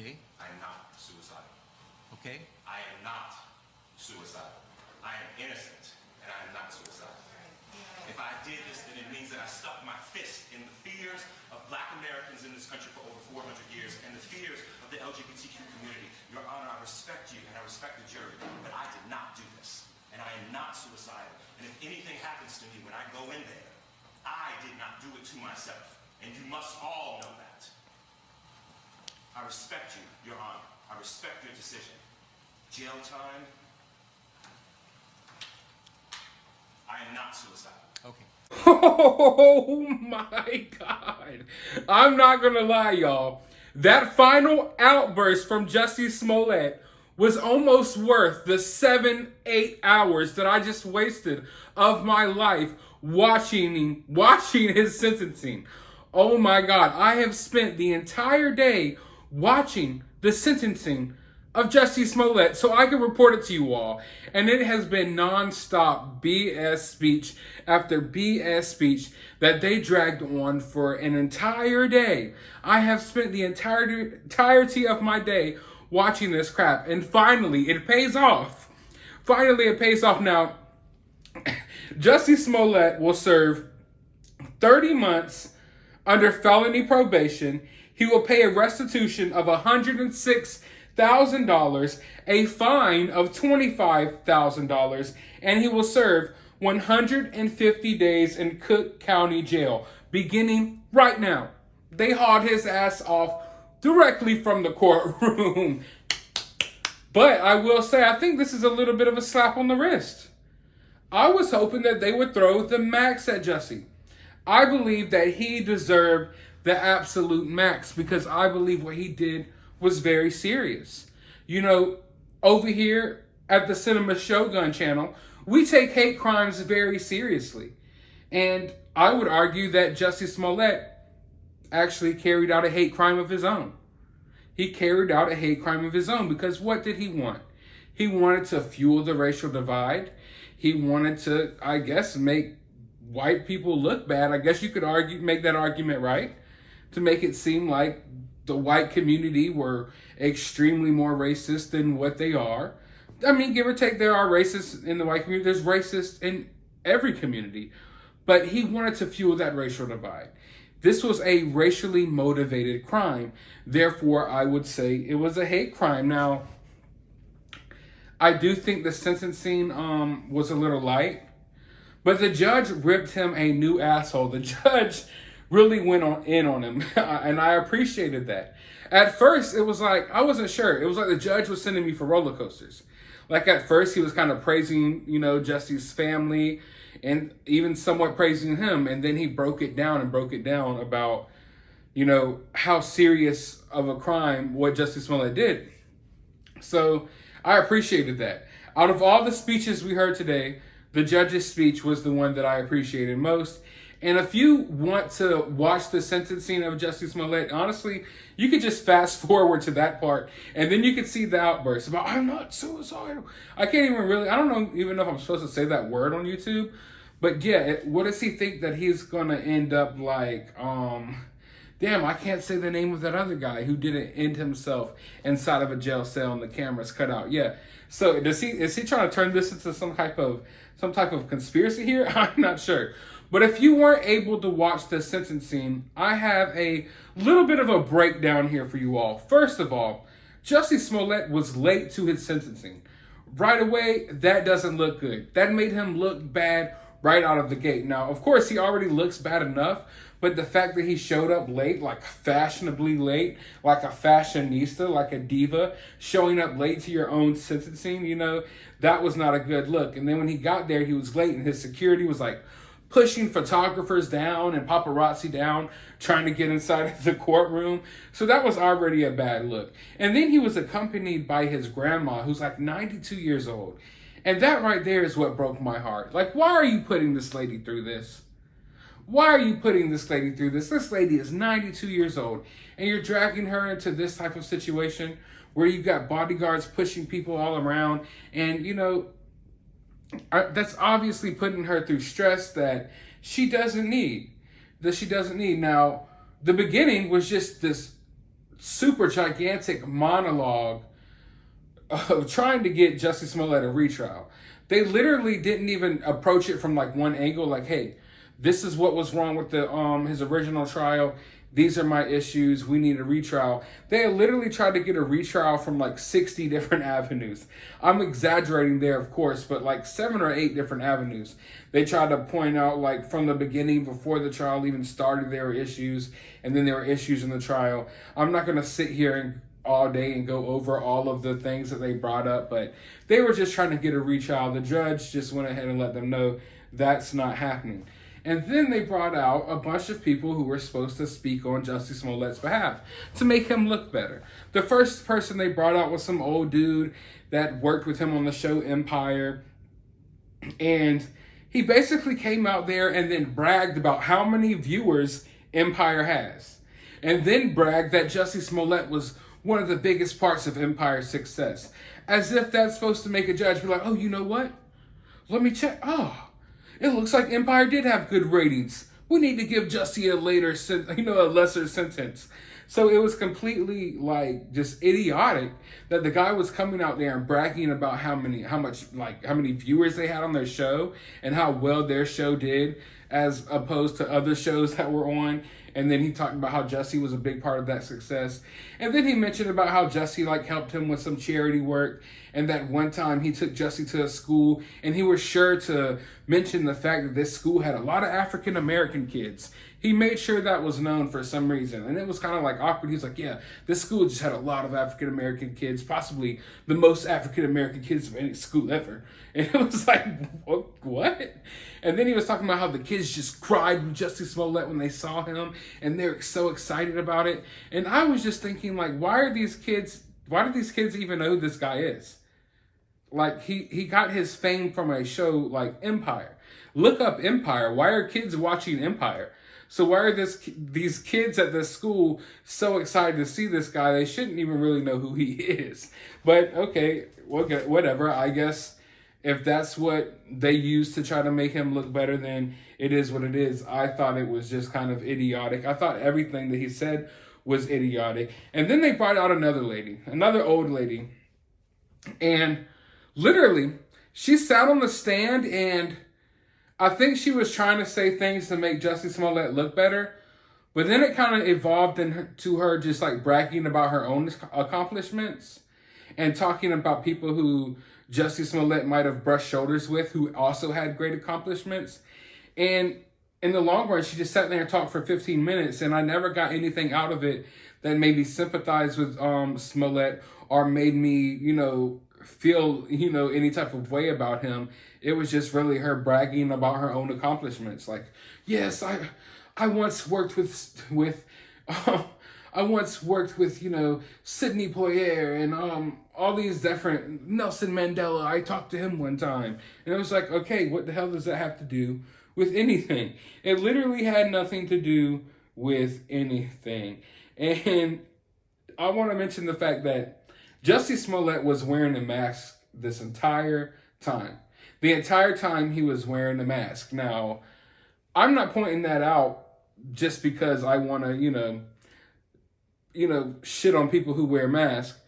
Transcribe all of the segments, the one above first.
Okay. I am not suicidal. Okay. I am not suicidal. I am innocent, and I am not suicidal. If I did this, then it means that I stuck my fist in the fears of Black Americans in this country for over 400 years and the fears of the LGBTQ community. Your Honor, I respect you and I respect the jury, but I did not do this, and I am not suicidal. And if anything happens to me when I go in there, I did not do it to myself, and you must all know that. I respect you, Your Honor. I respect your decision. Jail time, I am not suicidal. Okay. Oh my God. I'm not gonna lie, y'all. That final outburst from Jussie Smollet was almost worth the 7-8 hours that I just wasted of my life watching his sentencing. Oh my God. I have spent the entire day watching the sentencing of Jussie Smollet so I can report it to you all. And it has been non-stop BS speech after BS speech that they dragged on for an entire day. I have spent the entirety of my day watching this crap, and finally it pays off. Finally it pays off. Now, Jussie Smollett will serve 30 months under felony probation. He will pay a restitution of $106,000, a fine of $25,000, and he will serve 150 days in Cook County Jail, beginning right now. They hauled his ass off directly from the courtroom. But I will say, I think this is a little bit of a slap on the wrist. I was hoping that they would throw the max at Jussie. I believe that he deserved the absolute max because I believe what he did was very serious. You know, over here at the Cinema Shogun channel, we take hate crimes very seriously. And I would argue that Jussie Smollett actually carried out a hate crime of his own. He carried out a hate crime of his own because what did he want? He wanted to fuel the racial divide. He wanted to, I guess, make white people look bad. I guess you could make that argument, right? To make it seem like the white community were extremely more racist than what they are. I mean, give or take, there are racists in the white community. There's racists in every community. But he wanted to fuel that racial divide. This was a racially motivated crime. Therefore, I would say it was a hate crime. Now, I do think the sentencing was a little light. But the judge ripped him a new asshole. The judge really went in on him, and I appreciated that. At first, it was like, I wasn't sure. It was like the judge was sending me for roller coasters. Like at first, he was kind of praising, Jussie's family and even somewhat praising him. And then he broke it down about, how serious of a crime what Jussie Smollett did. So I appreciated that. Out of all the speeches we heard today, the judge's speech was the one that I appreciated most. And if you want to watch the sentencing of Jussie Smollett, honestly, you could just fast forward to that part, and then you could see the outburst about, I'm not suicidal. I don't even know if I'm supposed to say that word on YouTube. But yeah, what does he think that he's going to end up like, damn, I can't say the name of that other guy who didn't end himself inside of a jail cell and the camera's cut out. Yeah. So is he trying to turn this into some type of conspiracy here? I'm not sure. But if you weren't able to watch the sentencing, I have a little bit of a breakdown here for you all. First of all, Jussie Smollett was late to his sentencing. Right away, that doesn't look good. That made him look bad right out of the gate. Now, of course, he already looks bad enough, but the fact that he showed up late, like fashionably late, like a fashionista, like a diva, showing up late to your own sentencing, that was not a good look. And then when he got there, he was late, and his security was like pushing photographers down and paparazzi down, trying to get inside of the courtroom. So that was already a bad look. And then he was accompanied by his grandma, who's like 92 years old. And that right there is what broke my heart. Like, why are you putting this lady through this? Why are you putting this lady through this? This lady is 92 years old, and you're dragging her into this type of situation where you've got bodyguards pushing people all around, and, that's obviously putting her through stress that she doesn't need. Now, the beginning was just this super gigantic monologue of trying to get Jussie Smollett a retrial. They literally didn't even approach it from like one angle, like, hey, this is what was wrong with the his original trial. These are my issues. We need a retrial. They literally tried to get a retrial from like 60 different avenues. I'm exaggerating there, of course, but like 7 or 8 different avenues. They tried to point out, like, from the beginning, before the trial even started, there were issues, and then there were issues in the trial. I'm not going to sit here and all day and go over all of the things that they brought up, but they were just trying to get a retrial. The judge just went ahead and let them know that's not happening. And then they brought out a bunch of people who were supposed to speak on Jussie Smollett's behalf to make him look better. The first person they brought out was some old dude that worked with him on the show Empire. And he basically came out there and then bragged about how many viewers Empire has. And then bragged that Jussie Smollett was one of the biggest parts of Empire's success. As if that's supposed to make a judge be like, oh, you know what? Let me check. Oh, it looks like Empire did have good ratings. We need to give Jussie a lesser sentence. So it was completely like just idiotic that the guy was coming out there and bragging about how many viewers they had on their show and how well their show did as opposed to other shows that were on. And then he talked about how Jussie was a big part of that success. And then he mentioned about how Jussie helped him with some charity work. And that one time he took Jussie to a school and he was sure to mention the fact that this school had a lot of African American kids. He made sure that was known for some reason. And it was kind of like awkward. He was like, yeah, this school just had a lot of African American kids, possibly the most African American kids of any school ever. And it was like, what? And then he was talking about how the kids just cried with Jussie Smollett when they saw him and they're so excited about it. And I was just thinking, like, why do these kids even know who this guy is? Like, he got his fame from a show like Empire. Look up Empire. Why are kids watching Empire? So why are these kids at this school so excited to see this guy? They shouldn't even really know who he is. But okay, whatever. I guess if that's what they use to try to make him look better, then it is what it is. I thought it was just kind of idiotic. I thought everything that he said was idiotic. And then they brought out another old lady. And literally, she sat on the stand and I think she was trying to say things to make Jussie Smollett look better, but then it kind of evolved into her just like bragging about her own accomplishments and talking about people who Jussie Smollett might have brushed shoulders with who also had great accomplishments. And in the long run, she just sat there and talked for 15 minutes and I never got anything out of it that made me sympathize with Smollett or made me, feel, any type of way about him. It was just really her bragging about her own accomplishments. Like, yes, I once worked with Sidney Poitier and all these different Nelson Mandela. I talked to him one time. And it was like, okay, what the hell does that have to do with anything? It literally had nothing to do with anything. And I want to mention the fact that Jussie Smollett was wearing a mask this entire time. The entire time he was wearing a mask. Now, I'm not pointing that out just because I want to, shit on people who wear masks.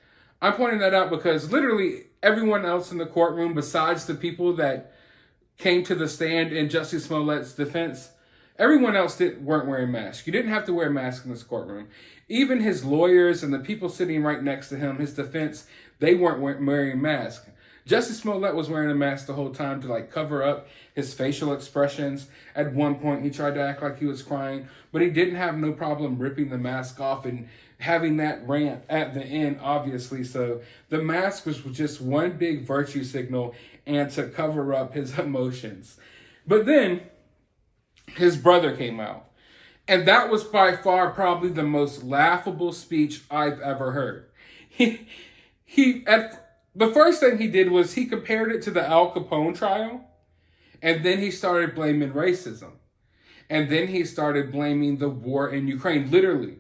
I'm pointing that out because literally everyone else in the courtroom, besides the people that came to the stand in Jussie Smollett's defense, everyone else weren't wearing masks. You didn't have to wear a mask in this courtroom. Even his lawyers and the people sitting right next to him, his defense, they weren't wearing masks. Jussie Smollett was wearing a mask the whole time to cover up his facial expressions. At one point, he tried to act like he was crying, but he didn't have no problem ripping the mask off and having that rant at the end, obviously. So the mask was just one big virtue signal and to cover up his emotions. But then his brother came out. And that was by far probably the most laughable speech I've ever heard. The first thing he did was he compared it to the Al Capone trial. And then he started blaming racism. And then he started blaming the war in Ukraine, literally.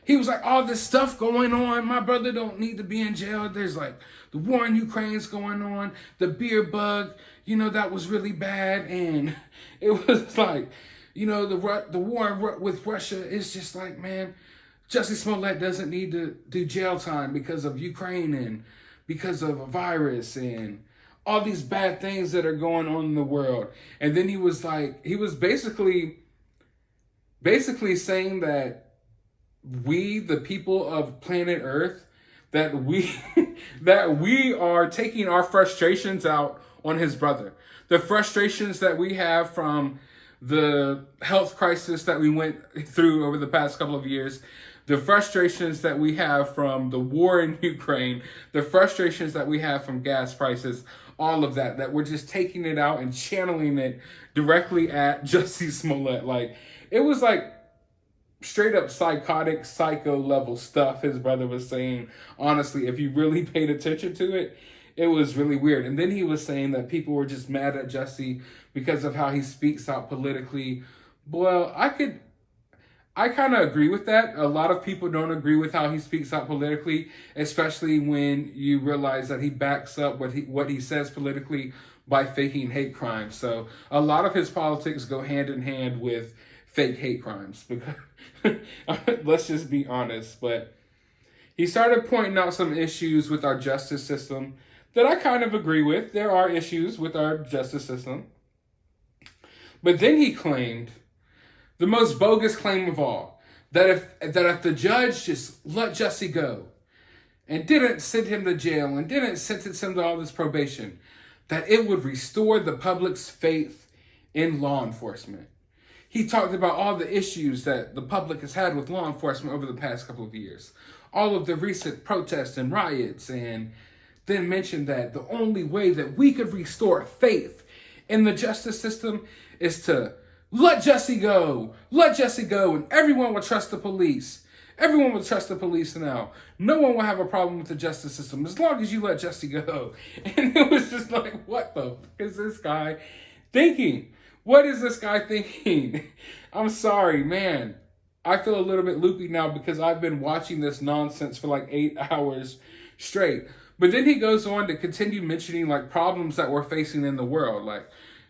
He was like, all this stuff going on. My brother don't need to be in jail. There's the war in Ukraine is going on. The beer bug, that was really bad. And it was the war with Russia is just man, Jussie Smollett doesn't need to do jail time because of Ukraine and because of a virus and all these bad things that are going on in the world. And then he was basically saying that we, the people of planet Earth, that we that we are taking our frustrations out on his brother. The frustrations that we have from the health crisis that we went through over the past couple of years, the frustrations that we have from the war in Ukraine, the frustrations that we have from gas prices, all of that we're just taking it out and channeling it directly at Jussie Smollett. Like, it was like straight up psychotic, psycho level stuff his brother was saying. Honestly, if you really paid attention to it, it was really weird. And then he was saying that people were just mad at Jussie because of how he speaks out politically. Well, I kind of agree with that. A lot of people don't agree with how he speaks out politically, especially when you realize that he backs up what he says politically by faking hate crimes. So a lot of his politics go hand in hand with fake hate crimes. Because let's just be honest. But he started pointing out some issues with our justice system that I kind of agree with. There are issues with our justice system. But then he claimed the most bogus claim of all, that if the judge just let Jussie go and didn't send him to jail and didn't sentence him to all this probation, that it would restore the public's faith in law enforcement. He talked about all the issues that the public has had with law enforcement over the past couple of years, all of the recent protests and riots, and then mentioned that the only way that we could restore faith in the justice system is to let Jussie go. Let Jussie go, and everyone will trust the police. Everyone will trust the police now. No one will have a problem with the justice system as long as you let Jussie go. And it was just like, what the fuck is this guy thinking? What is this guy thinking? I'm sorry, man. I feel a little bit loopy now because I've been watching this nonsense for like 8 hours straight. But then he goes on to continue mentioning like problems that we're facing in the world,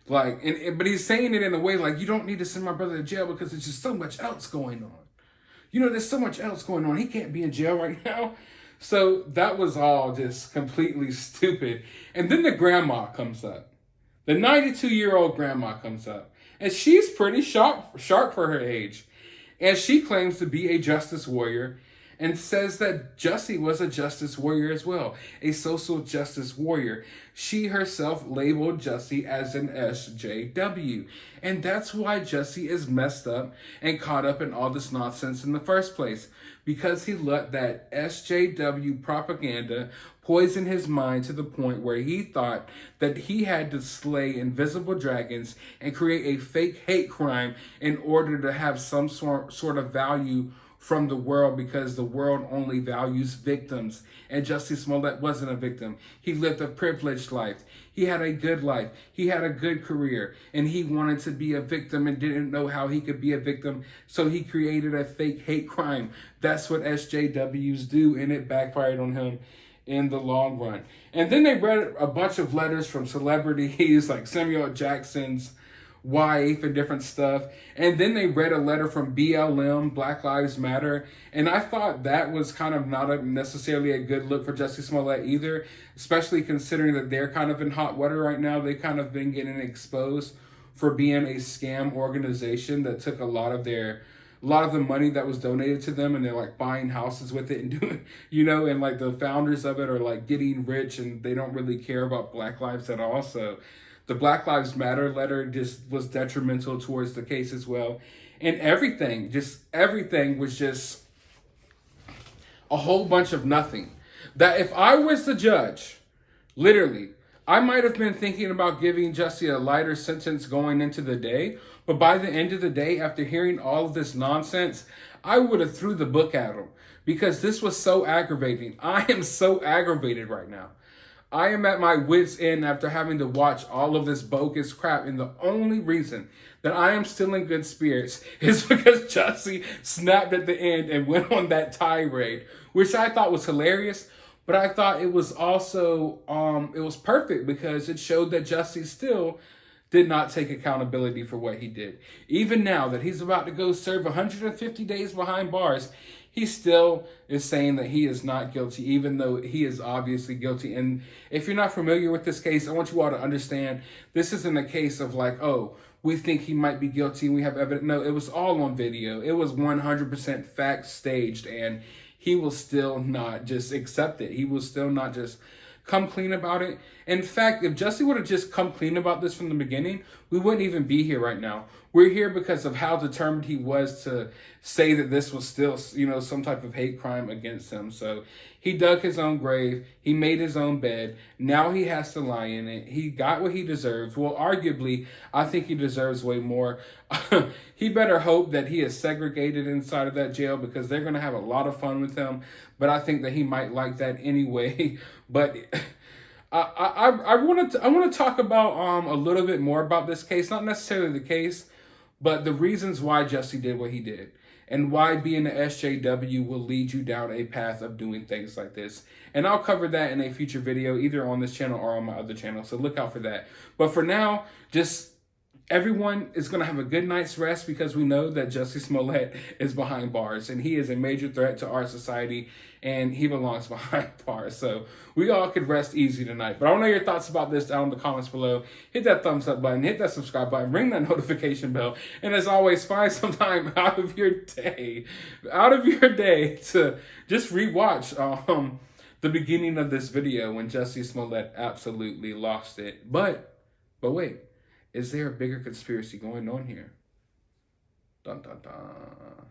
but he's saying it in a way like, you don't need to send my brother to jail because there's just so much else going on. You know, there's so much else going on. He can't be in jail right now. So that was all just completely stupid. And then the grandma comes up. The 92-year-old grandma comes up. And she's pretty sharp for her age. And she claims to be a justice warrior and says that Jussie was a justice warrior as well, a social justice warrior. She herself labeled Jussie as an SJW. And that's why Jussie is messed up and caught up in all this nonsense in the first place, because he let that SJW propaganda poison his mind to the point where he thought that he had to slay invisible dragons and create a fake hate crime in order to have some sort of value from the world, because the world only values victims. And Jussie Smollett wasn't a victim. He lived a privileged life. He had a good life. He had a good career. And he wanted to be a victim and didn't know how he could be a victim. So he created a fake hate crime. That's what SJWs do, and it backfired on him in the long run. And then they read a bunch of letters from celebrities like Samuel Jackson's wife and different stuff. And then they read a letter from BLM, Black Lives Matter. And I thought that was kind of not necessarily a good look for Jussie Smollett either, especially considering that they're kind of in hot water right now. They kind of been getting exposed for being a scam organization that took a lot of the money that was donated to them, and they're like buying houses with it and doing, and like the founders of it are like getting rich and they don't really care about Black lives at all. So the Black Lives Matter letter just was detrimental towards the case as well. And everything was just a whole bunch of nothing. That if I was the judge, literally, I might have been thinking about giving Jussie a lighter sentence going into the day. But by the end of the day, after hearing all of this nonsense, I would have threw the book at him, because this was so aggravating. I am so aggravated right now. I am at my wit's end after having to watch all of this bogus crap. And the only reason that I am still in good spirits is because Jussie snapped at the end and went on that tirade, which I thought was hilarious. But I thought it was also, it was perfect, because it showed that Jussie still did not take accountability for what he did. Even now that he's about to go serve 150 days behind bars, he still is saying that he is not guilty, even though he is obviously guilty. And if you're not familiar with this case, I want you all to understand this isn't a case of like, oh, we think he might be guilty and we have evidence. No, it was all on video. It was 100% fact staged, and he will still not just accept it. He will still not just come clean about it. In fact, if Jussie would have just come clean about this from the beginning, we wouldn't even be here right now. We're here because of how determined he was to say that this was still, some type of hate crime against him. So he dug his own grave. He made his own bed. Now he has to lie in it. He got what he deserves. Well, arguably, I think he deserves way more. He better hope that he is segregated inside of that jail, because they're going to have a lot of fun with him. But I think that he might like that anyway. But I want to talk about a little bit more about this case. Not necessarily the case, but the reasons why Jussie did what he did, and why being an SJW will lead you down a path of doing things like this. And I'll cover that in a future video, either on this channel or on my other channel, so look out for that. But for now, just everyone is going to have a good night's rest, because we know that Jussie Smollet is behind bars, and he is a major threat to our society, and he belongs behind bars. So we all could rest easy tonight. But I want to know your thoughts about this down in the comments below. Hit that thumbs up button, hit that subscribe button, ring that notification bell. And as always, find some time out of your day to just rewatch the beginning of this video when Jussie Smollett absolutely lost it. But wait. Is there a bigger conspiracy going on here? Dun, dun, dun.